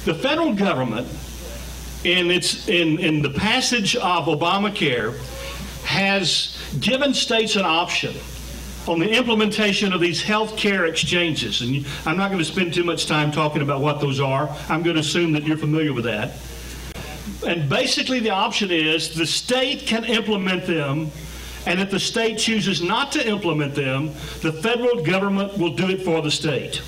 The federal government, in the passage of Obamacare, has given states an option on the implementation of these health care exchanges. And I'm not going to spend too much time talking about what those are. I'm going to assume that you're familiar with that. And basically the option is the state can implement them, and if the state chooses not to implement them, the federal government will do it for the state.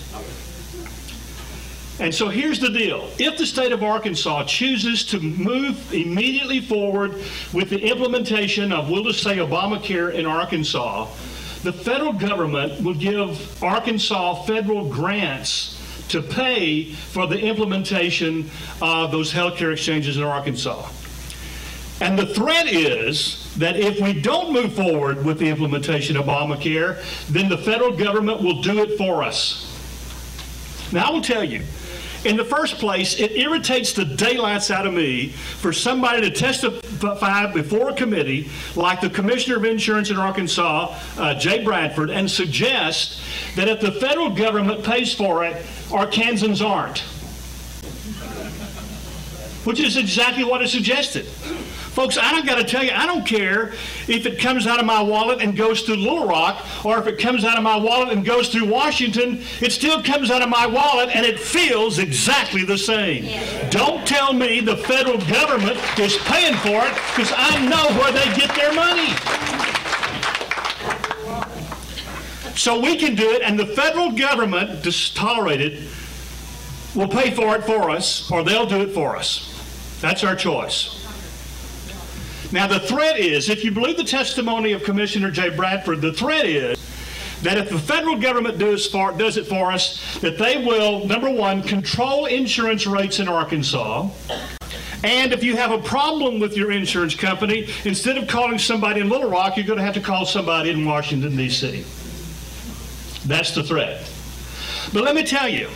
And so here's the deal. If the state of Arkansas chooses to move immediately forward with the implementation of, we'll just say, Obamacare in Arkansas, the federal government will give Arkansas federal grants to pay for the implementation of those health care exchanges in Arkansas. And the threat is that if we don't move forward with the implementation of Obamacare, then the federal government will do it for us. Now, I will tell you, in the first place, it irritates the daylights out of me for somebody to testify before a committee like the Commissioner of Insurance in Arkansas, Jay Bradford, and suggest that if the federal government pays for it, Arkansans aren't. Which is exactly what is suggested. Folks, I got to tell you, I don't care if it comes out of my wallet and goes through Little Rock, or if it comes out of my wallet and goes through Washington. It still comes out of my wallet, and it feels exactly the same. Yeah. Don't tell me the federal government is paying for it, because I know where they get their money. So we can do it, and the federal government, just tolerate it, will pay for it for us, or they'll do it for us. That's our choice. Now, the threat is, if you believe the testimony of Commissioner Jay Bradford, the threat is that if the federal government does it for us, that they will, number one, control insurance rates in Arkansas. And if you have a problem with your insurance company, instead of calling somebody in Little Rock, you're going to have to call somebody in Washington, D.C. That's the threat. But let me tell you,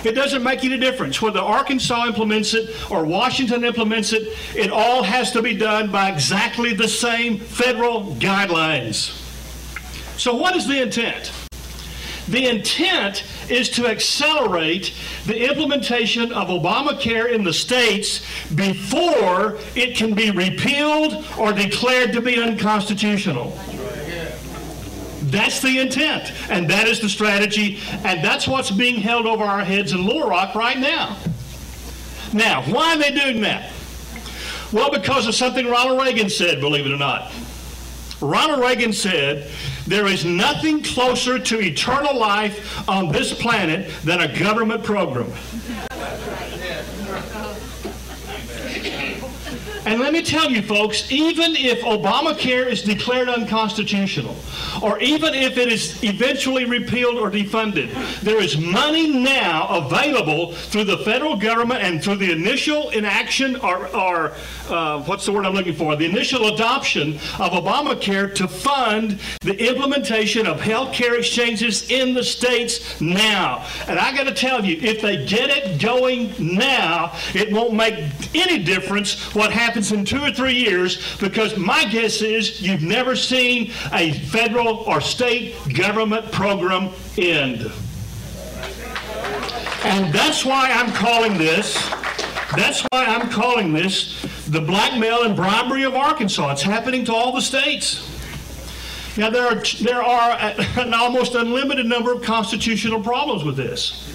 it doesn't make any difference whether Arkansas implements it or Washington implements it. It all has to be done by exactly the same federal guidelines. So what is the intent? The intent is to accelerate the implementation of Obamacare in the states before it can be repealed or declared to be unconstitutional. That's the intent, and that is the strategy, and that's what's being held over our heads in Little Rock right now. Now, why are they doing that? Well, because of something Ronald Reagan said, believe it or not. Ronald Reagan said, there is nothing closer to eternal life on this planet than a government program. And let me tell you, folks, even if Obamacare is declared unconstitutional, or even if it is eventually repealed or defunded, there is money now available through the federal government and through the initial inaction or what's the word I'm looking for? The initial adoption of Obamacare to fund the implementation of health care exchanges in the states now. And I got to tell you, if they get it going now, it won't make any difference what happens in 2 or 3 years, because my guess is you've never seen a federal or state government program end. And that's why I'm calling this the blackmail and bribery of Arkansas. It's happening to all the states. Now, there are an almost unlimited number of constitutional problems with this.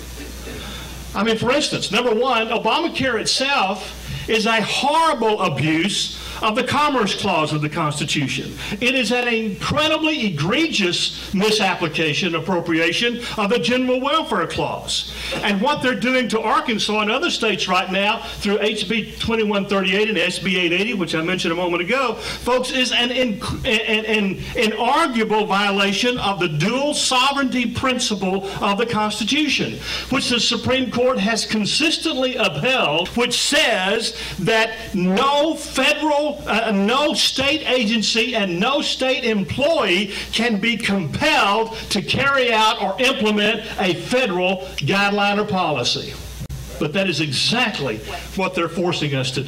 I mean, for instance, number one, Obamacare itself is a horrible abuse of the Commerce Clause of the Constitution. It is an incredibly egregious misapplication, appropriation of the General Welfare Clause. And what they're doing to Arkansas and other states right now through HB 2138 and SB 880, which I mentioned a moment ago, folks, is an inarguable violation of the dual sovereignty principle of the Constitution, which the Supreme Court has consistently upheld, which says that no state agency and no state employee can be compelled to carry out or implement a federal guideline or policy. But that is exactly what they're forcing us to do.